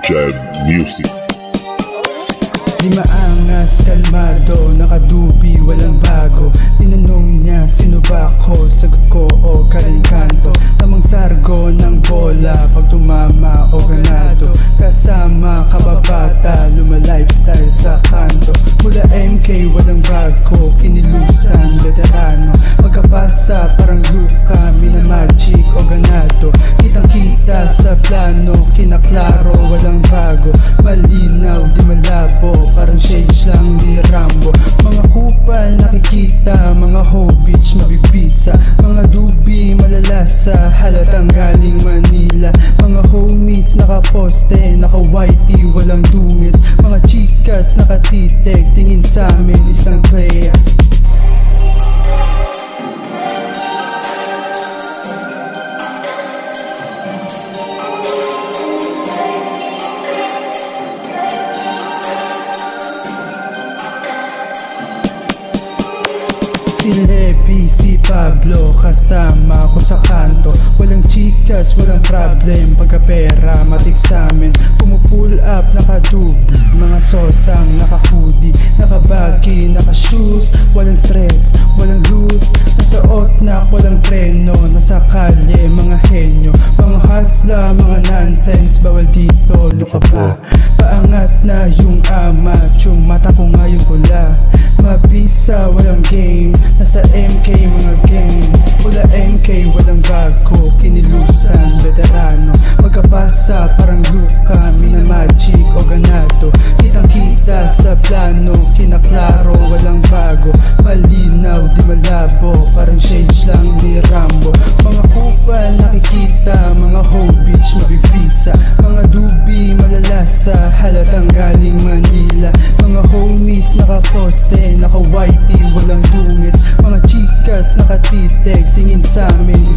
Jam Music. Di maangas, kalmado, nakadubi, walang bago. Tinanong niya, sino ba ako? Sagot ko, o Karikanto. Tamang sargo ng bola, pag tumama o ganado. Kasama kababata, luma-lifestyle sa kanto. Mula MK, walang bago, kinilusan, veterano. Magkapasa, parang Luka, minamagic o ganado. Kitang-kita sa plano, kinaklaro, walang bago. Malinaw, di malabo, parang shades lang ni Rambo. Mga kupal nakikita, mga hobits mabibisa. Mga dubi malalasa, halatang galing Manila. Mga homies nakaposte, naka-whitey, walang dungis. Mga chikas nakatitig, tingin sa amin isang playa. Si Levi, si Pablo, kasama ko sa kanto. Walang chikas, walang problem, pagkapera matik samin. Pumupull up, nakadubl, mga sosang naka-hoodie, naka-baggy, naka-shoes. Walang stress, walang loose, nasa otnak, walang preno. Nasa kalye, mga henyo, mga hasla, mga nonsense. Bawal dito, luka pa. Paangat na yung amat, yung mata ko ngayon pula. Mabisa, walang game, nasa MK mga game. Pula MK, walang bago, kinilusan, veterano. Magkabasa, parang Luka, minamagic o ganado. Kitang-kita sa plano, kinaklaro, walang bago. Malinaw, di malabo, parang shades lang ni Rambo. Mga kupal nakikita, mga hobits mabibisa. Mga dubi malalasa, halatang galing Manila. Mga homies nakaposte, naka-whitey, walang dungis. Mga chikas nakatitig, tingin sa amin